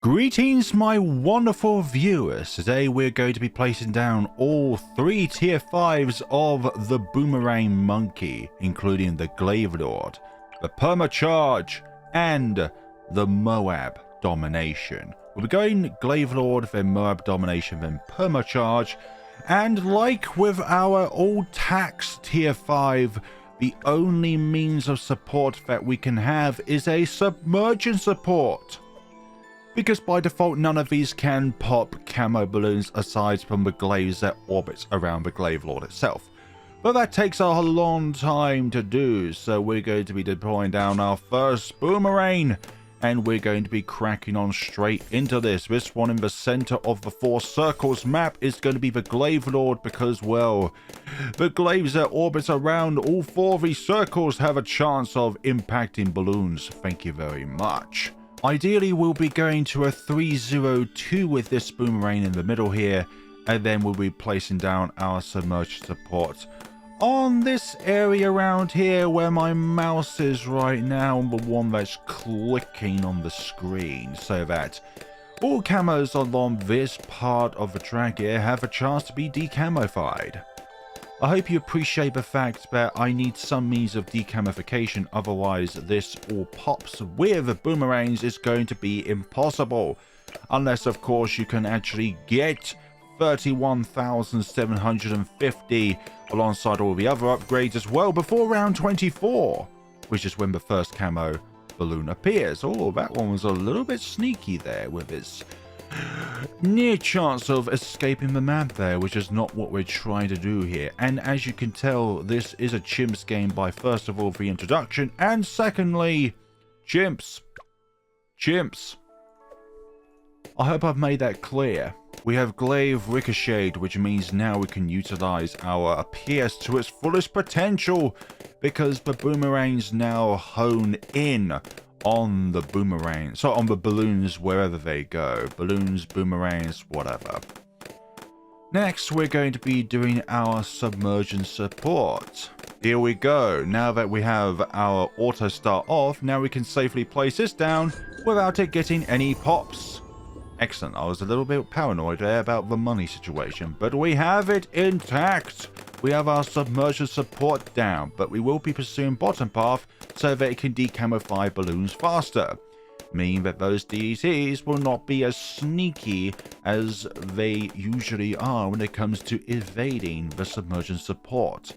Greetings my wonderful viewers. Today we're going to be placing down all 3 tier 5s of the Boomerang Monkey, including the Glaive, the Perma Charge, and the MOAB Domination. We'll be going Glaive, then MOAB Domination, then Perma Charge, and like with our old tax tier 5, the only means of support that we can have is a Submerge and Support. Because by default none of these can pop camo balloons aside from the Glaives that orbits around the Glaive Lord itself. But that takes a long time to do, so we're going to be deploying down our first Boomerang, and we're going to be cracking on straight into this. This one in the center of the 4 circles map is going to be the Glaive Lord because, well, the Glaives that orbits around all 4 of these circles have a chance of impacting balloons. Thank you very much. Ideally, we'll be going to a 302 with this Boomerang in the middle here, and then we'll be placing down our Submerged Support on this area around here where my mouse is right now, the one that's clicking on the screen, so that all camos along this part of the track here have a chance to be decamofied. I hope you appreciate the fact that I need some means of decamofication, otherwise this all pops with boomerangs is going to be impossible. Unless of course you can actually get 31,750 alongside all the other upgrades as well before round 24, which is when the first camo balloon appears. Oh, that one was a little bit sneaky there with its near chance of escaping the map there, which is not what we're trying to do here. And as you can tell, this is a chimps game by first of all the introduction, and secondly, chimps. I hope I've made that clear. We have Glaive ricocheted, which means now we can utilize our PS to its fullest potential, because the boomerangs now hone in on the boomerang, so on the balloons wherever they go. Balloons, boomerangs, whatever. Next, we're going to be doing our Submerge and Support. Here we go. Now that we have our auto start off, now we can safely place this down without it getting any pops. Excellent. I was a little bit paranoid there about the money situation, but we have it intact. We have our Submerge and Support down, but we will be pursuing bottom path so that it can decamofy balloons faster, meaning that those DDTs will not be as sneaky as they usually are when it comes to evading the Submerge and Support.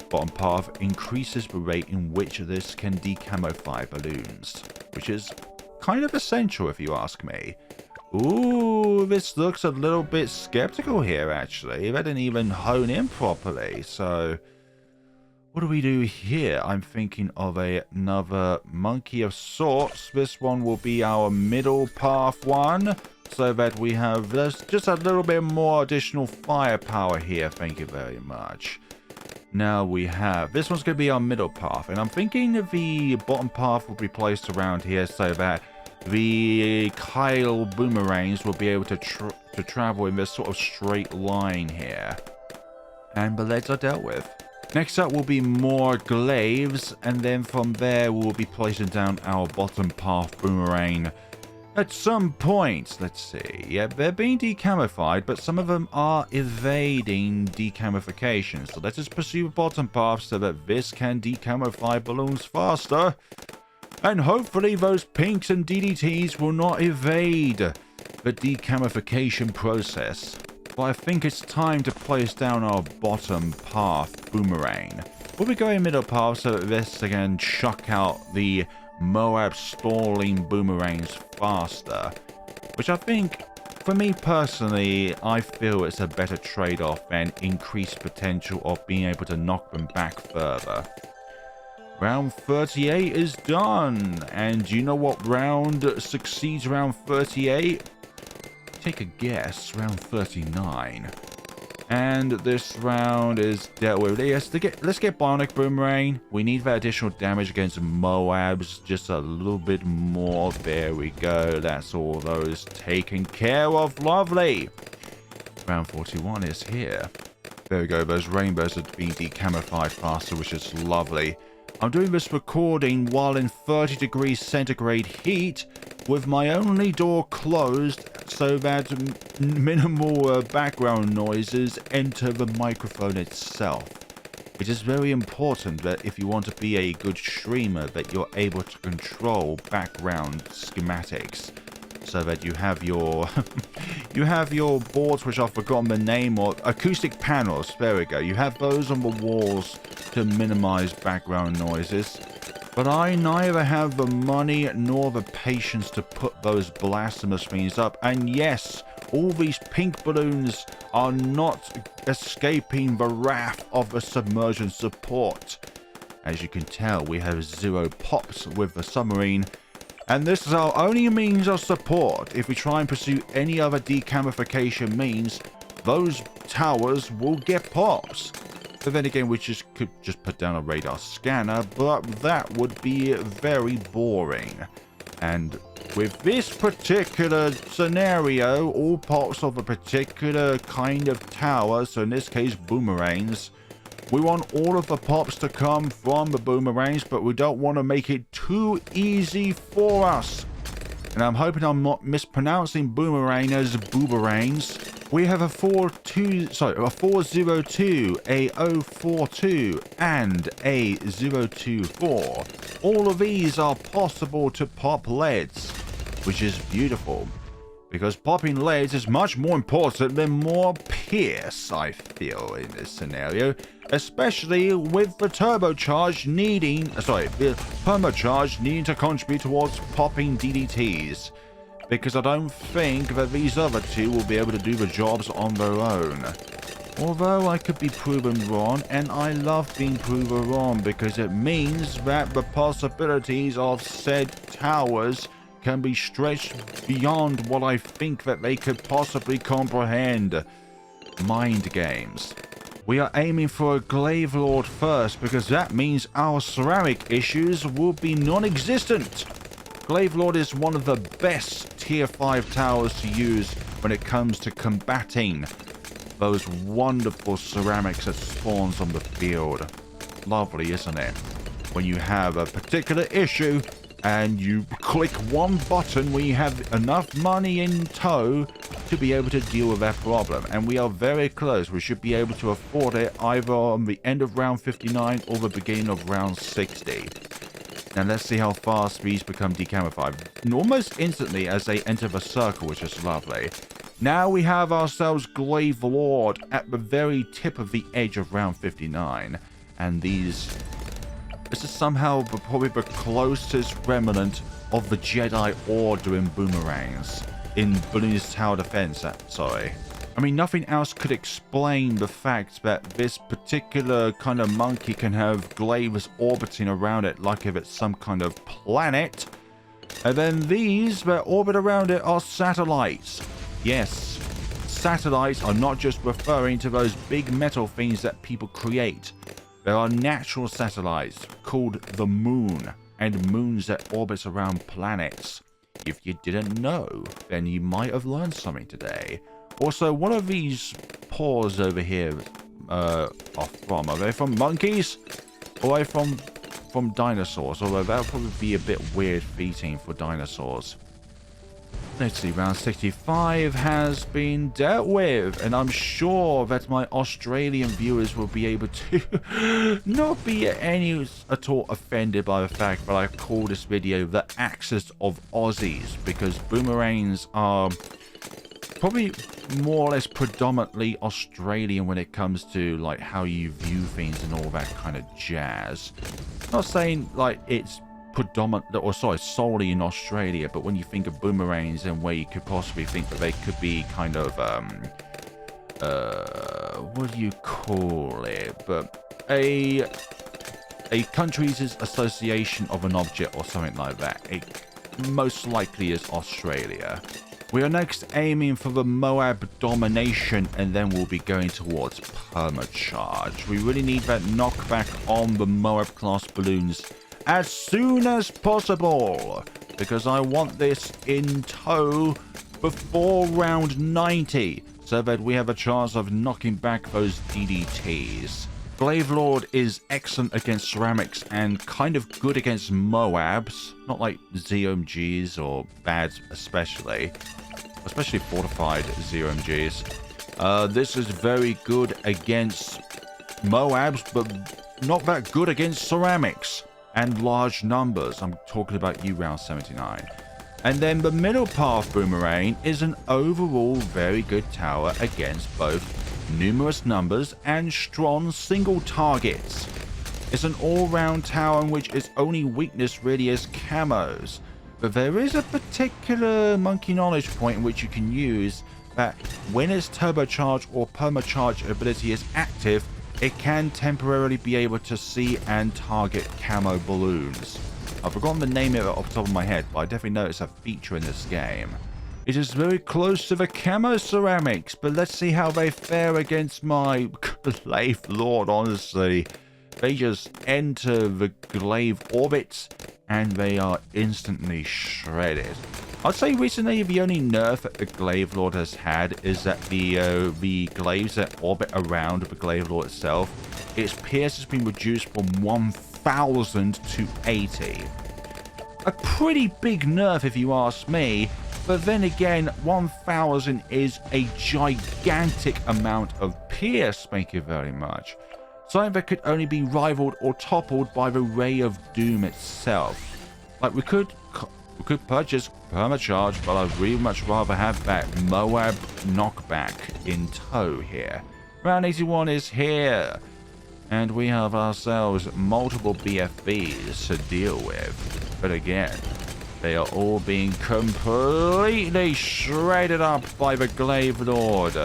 Bottom path increases the rate in which this can decamofy balloons, which is kind of essential if you ask me. Ooh, this looks a little bit skeptical here, actually. They didn't even hone in properly. So, what do we do here? I'm thinking of another monkey of sorts. This one will be our middle path one, so that we have just a little bit more additional firepower here. Thank you very much. Now we have, this one's going to be our middle path, and I'm thinking the bottom path will be placed around here so that the Kyle boomerangs will be able to travel in this sort of straight line here. And the legs are dealt with. Next up will be more Glaives, and then from there we'll be placing down our bottom path boomerang. At some point, let's see, yeah, they're being decamofied, but some of them are evading decamofication. So let's just pursue the bottom path so that this can decamofy balloons faster. And hopefully those pinks and DDTs will not evade the decamification process. But I think it's time to place down our bottom path boomerang. We'll be going middle path so that this can chuck out the MOAB stalling boomerangs faster. Which I think, for me personally, I feel it's a better trade-off than increased potential of being able to knock them back further. Round 38 is done, and do you know what round succeeds round 38? Take a guess, round 39. And this round is dealt with. Yes, let's get Bionic Boomerang. We need that additional damage against Moabs, just a little bit more. There we go, that's all those taken care of. Lovely. Round 41 is here. There we go, those rainbows are being decamofied faster, which is lovely. I'm doing this recording while in 30 degrees centigrade heat, with my only door closed so that minimal background noises enter the microphone itself. It is very important that if you want to be a good streamer that you're able to control background schematics so that you have your you have your boards, which I've forgotten the name, or acoustic panels. There we go. You have those on the walls to minimize background noises. But I neither have the money nor the patience to put those blasphemous things up. And yes, all these pink balloons are not escaping the wrath of the Submerge and Support. As you can tell, we have 0 pops with the submarine. And this is our only means of support. If we try and pursue any other decamification means, those towers will get pops. But then again, we could just put down a radar scanner, but that would be very boring. And with this particular scenario, all pops of a particular kind of tower, so in this case boomerangs, we want all of the pops to come from the boomerangs, but we don't want to make it too easy for us. And I'm hoping I'm not mispronouncing boomerang as boomerangs. We have a 402, a 042, and a 024. All of these are possible to pop leads, which is beautiful. Because popping leads is much more important than more pierce, I feel, in this scenario. Especially with the turbocharge needing, the permacharge needing to contribute towards popping DDTs. Because I don't think that these other two will be able to do the jobs on their own. Although I could be proven wrong, and I love being proven wrong because it means that the possibilities of said towers can be stretched beyond what I think that they could possibly comprehend. Mind games. We are aiming for a Glaive Lord first because that means our ceramic issues will be non-existent. Glaive Lord is one of the best tier 5 towers to use when it comes to combating those wonderful ceramics that spawns on the field. Lovely, isn't it? When you have a particular issue and you click one button when you have enough money in tow to be able to deal with that problem. And we are very close. We should be able to afford it either on the end of round 59 or the beginning of round 60. Now let's see how fast these become decamofied. And almost instantly as they enter the circle, which is lovely. Now we have ourselves Glaive Lord at the very tip of the edge of round 59. And these... This is somehow probably the closest remnant of the Jedi Order in boomerangs. In Bloons Tower Defense, sorry. I mean, nothing else could explain the fact that this particular kind of monkey can have glaives orbiting around it like if it's some kind of planet. And then these that orbit around it are satellites. Yes, satellites are not just referring to those big metal things that people create. There are natural satellites called the moon and moons that orbit around planets. If you didn't know, then you might have learned something today. Also, what are these paws over here are from? Are they from monkeys? Or are they from dinosaurs? Although that would probably be a bit weird feeding for dinosaurs. Let's see, round 65 has been dealt with, and I'm sure that my Australian viewers will be able to not be any at all offended by the fact that I call this video the Axis of Aussies, because boomerangs are probably more or less predominantly Australian when it comes to like how you view things and all that kind of jazz. Not saying like it's solely in Australia, but when you think of boomerangs and where you could possibly think that they could be kind of what do you call it, but a country's association of an object or something like that, it most likely is Australia. We are next aiming for the MOAB Domination, and then we'll be going towards Permacharge. We really need that knockback on the MOAB class balloons as soon as possible, because I want this in tow before round 90, so that we have a chance of knocking back those DDTs. Glaive Lord is excellent against ceramics and kind of good against MOABs. Not like ZOMGs or BADs especially fortified ZOMGs. This is very good against MOABs, but not that good against ceramics and large numbers. I'm talking about you, round 79. And then the middle path Boomerang is an overall very good tower against both numerous numbers and strong single targets. It's an all-round tower in which its only weakness really is camos. But there is a particular monkey knowledge point in which you can use that when its turbocharge or permacharge ability is active, it can temporarily be able to see and target camo balloons. I've forgotten the name of it off the top of my head, but I definitely know it's a feature in this game. It is very close to the camo ceramics, but let's see how they fare against my Glaive Lord, honestly. They just enter the Glaive orbits, and they are instantly shredded. I'd say recently the only nerf that the Glaive Lord has had is that the glaives that orbit around the Glaive Lord itself, its PS has been reduced from 1000 to 80. A pretty big nerf if you ask me, but then again, 1000 is a gigantic amount of PS, thank you very much. Something that could only be rivaled or toppled by the Ray of Doom itself. Like, we could purchase permacharge, but I'd really much rather have that MOAB knockback in tow here. Round 81 is here, and we have ourselves multiple BFBs to deal with. But again, they are all being completely shredded up by the Glaive Lord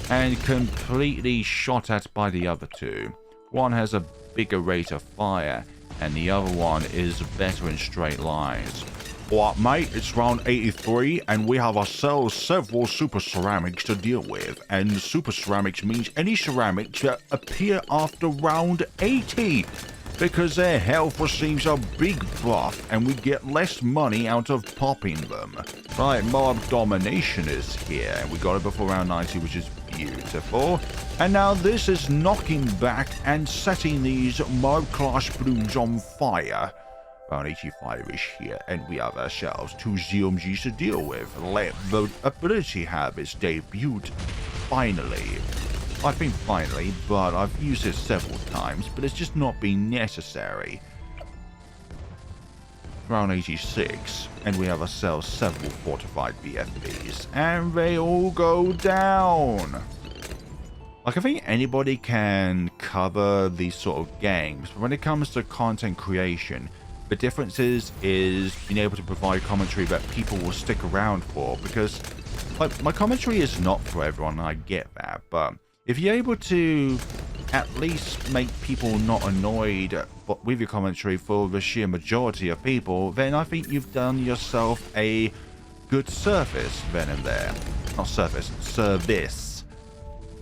and completely shot at by the other two. One has a bigger rate of fire, and the other one is better in straight lines. Alright, mate, it's round 83, and we have ourselves several super ceramics to deal with. And super ceramics means any ceramics that appear after round 80, because their health receives a big buff, and we get less money out of popping them. Right, MOAB Domination is here, and we got it before round 90, which is beautiful. And now this is knocking back and setting these MOAB class Bloons on fire. Round 85 is here, and we have ourselves two ZOMGs to deal with. Let the ability have its debut. Finally. I think finally, but I've used it several times, but it's just not been necessary. Round 86, and we have ourselves several fortified BFBs, and they all go down. Like, I think anybody can cover these sort of games, but when it comes to content creation, the difference is being able to provide commentary that people will stick around for, because like, my commentary is not for everyone, and I get that, but if you're able to at least make people not annoyed with your commentary for the sheer majority of people, then I think you've done yourself a good service then and there. Not service, service.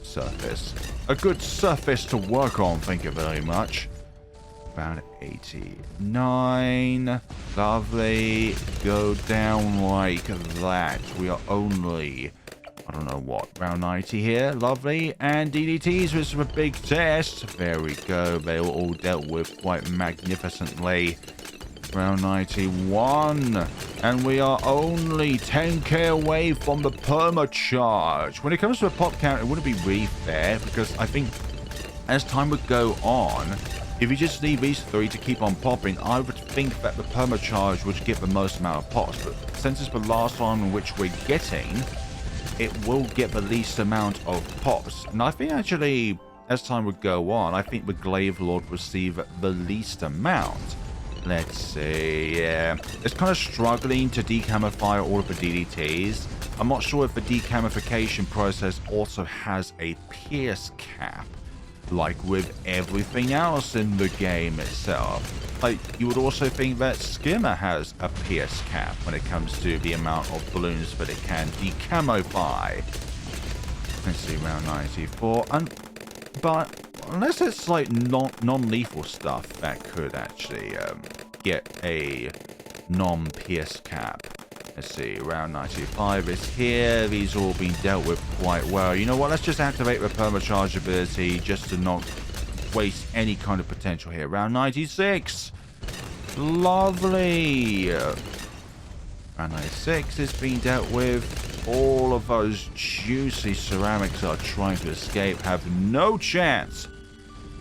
Surface. A good surface to work on, thank you very much. Round 89. Lovely. Go down like that. We are only, I don't know what, round 90 here. Lovely. And DDTs was a big test. There we go. They were all dealt with quite magnificently. Round 91. And we are only 10k away from the perma charge. When it comes to a pop count, it wouldn't be really fair, because I think as time would go on, if you just leave these three to keep on popping, I would think that the perma charge would get the most amount of pops. But since it's the last one in which we're getting, it will get the least amount of pops. And I think actually, as time would go on, I think the Glaive Lord will receive the least amount. Let's see, yeah. It's kind of struggling to decamify all of the DDTs. I'm not sure if the decamification process also has a pierce cap, like with everything else in the game itself. Like, you would also think that Skimmer has a pierce cap when it comes to the amount of balloons that it can decamify. Let's see, round 94. But unless it's like non-lethal stuff that could actually get a non-pierce cap. Let's see, round 95 is here. These all been dealt with quite well. You know what? Let's just activate the permacharge ability just to knock waste any kind of potential here. Round 96. Lovely. Round 96 is being dealt with. All of those juicy ceramics are trying to escape. Have no chance.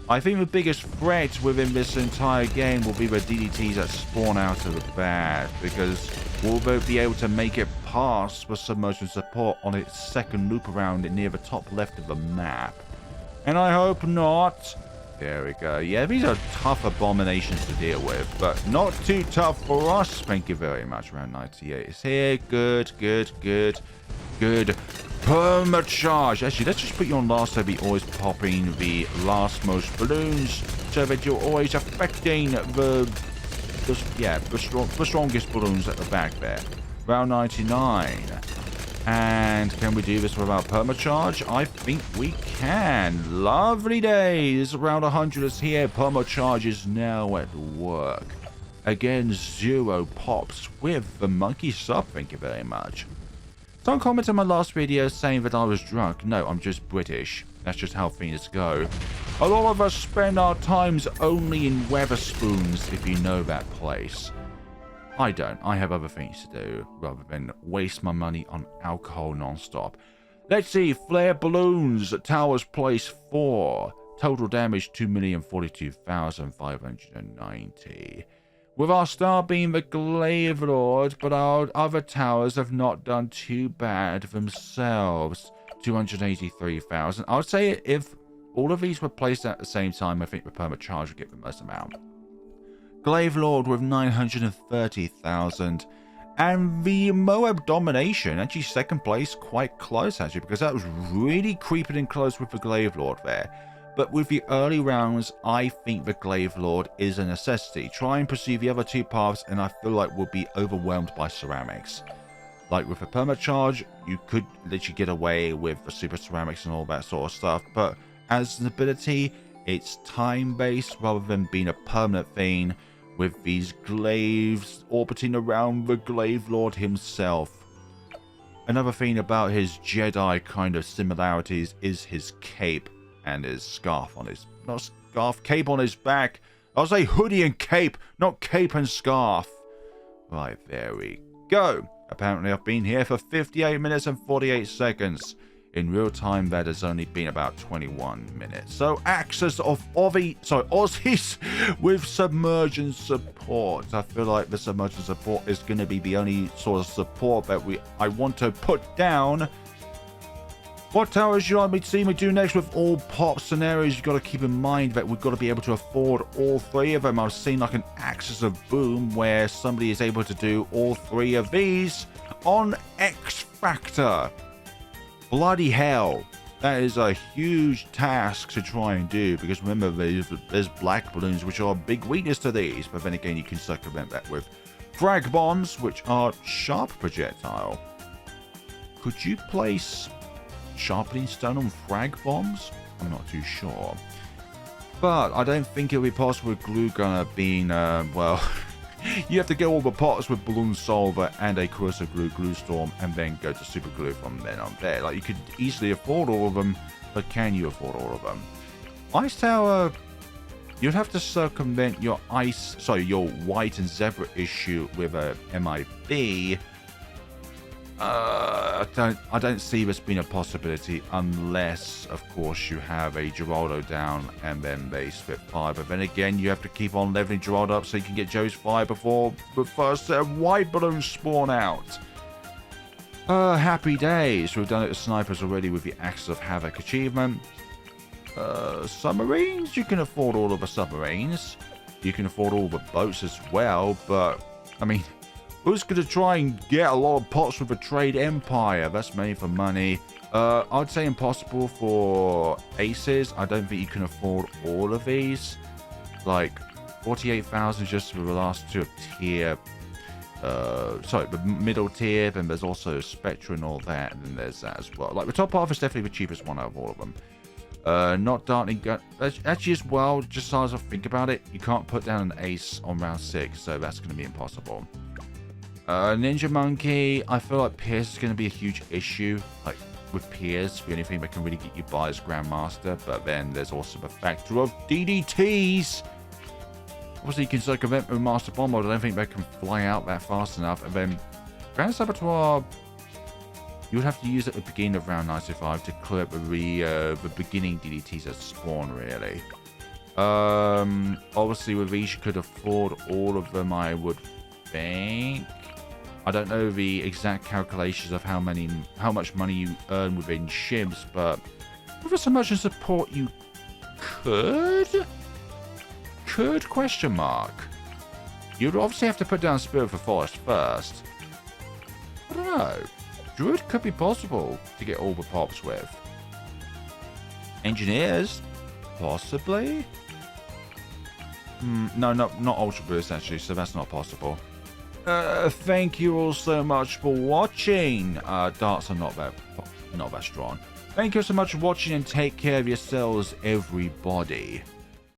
I think the biggest threat within this entire game will be the DDTs that spawn out of the bat, because will they be able to make it past the Submerge and Support on its second loop around near the top left of the map? And I hope not. There we go. Yeah, these are tough abominations to deal with, but not too tough for us. Thank you very much. Round 98 is here. Good, good, good, good. Perma charge. Actually, let's just put you on last so we're always popping the last most balloons so that you're always affecting the strongest balloons at the back there. Round 99. And can we do this without perma charge? I think we can. Lovely days. Round 100 is here. Perma charge is now at work. Again, 0 pops with the monkey sub. Thank you very much. Don't comment on my last video saying that I was drunk. No, I'm just British. That's just how things go. A lot of us spend our times only in Weatherspoons, if you know that place. I don't. I have other things to do rather than waste my money on alcohol non-stop. Let's see. Flare balloons at Towers Place 4. Total damage 2,042,590. With our star being the Glaive Lord, but our other towers have not done too bad themselves. 283,000. I would say if all of these were placed at the same time, I think the perma charge would get the most amount. Glaive Lord with 930,000. And the MOAB Domination, actually second place, quite close actually, because that was really creeping in close with the Glaive Lord there. But with the early rounds, I think the Glaive Lord is a necessity. Try and pursue the other two paths, and I feel like we'll be overwhelmed by ceramics. Like with the perma charge, you could literally get away with the super ceramics and all that sort of stuff. But as an ability, it's time-based rather than being a permanent thing, with these glaives orbiting around the Glaive Lord himself. Another thing about his Jedi kind of similarities is his cape and his scarf on his... not scarf, cape on his back. I'll say hoodie and cape, not cape and scarf. Right, there we go. Apparently I've been here for 58 minutes and 48 seconds. In real time, that has only been about 21 minutes. So, access of Aussies with Submerge and Support. I feel like the Submerge and Support is going to be the only sort of support that I want to put down. What towers you like me to see me do next with all pop scenarios? You've got to keep in mind that we've got to be able to afford all three of them. I've seen like an Axis of Boom where somebody is able to do all three of these on X Factor. Bloody hell. That is a huge task to try and do, because remember there's black balloons which are a big weakness to these, but then again you can circumvent that with frag bombs, which are sharp projectile. Could you place sharpening stone on frag bombs? I'm not too sure. But I don't think it'll be possible with glue gunner being, well, you have to get all the pots with balloon solver and a corrosive glue storm, and then go to super glue from then on there. Like, you could easily afford all of them, but can you afford all of them? Ice tower, you'd have to circumvent your your white and zebra issue with a MIB. I don't see this being a possibility unless, of course, you have a Geraldo down and then they split fire. But then again, you have to keep on leveling Geraldo up so you can get Joe's fire before the first set of white balloons spawn out. Happy days. We've done it with snipers already with the Axis of Havoc achievement. Submarines? You can afford all of the submarines. You can afford all the boats as well, but, I mean... who's going to try and get a lot of pots with a trade empire? That's made for money. I'd say impossible for aces. I don't think you can afford all of these. Like, 48,000 just for the last two of tier. The middle tier. Then there's also Spectra and all that. And then there's that as well. Like, the top half is definitely the cheapest one out of all of them. Not darting gun. Actually, as well, just as I think about it, you can't put down an ace on round 6. So that's going to be impossible. Ninja Monkey, I feel like Pierce is going to be a huge issue. Like, with peers. The only thing that can really get you by is Grandmaster, but then there's also the factor of DDTs. Obviously, you can circumvent with Master Bomb mode. I don't think they can fly out that fast enough. And then Grand Saboteur, you would have to use it at the beginning of round 95 to clear up the beginning DDTs that spawn, really. Obviously, with these, you could afford all of them, I would think. I don't know the exact calculations of how much money you earn within CHIMPS, but with a Submerge and Support, you could? Question mark. You'd obviously have to put down Spirit for Forest first. I don't know. Druid could be possible to get all the pops with. Engineers? Possibly? No, not Ultra Boost, actually, so that's not possible. Thank you all so much for watching. Darts are not that strong. Thank you so much for watching and take care of yourselves, everybody.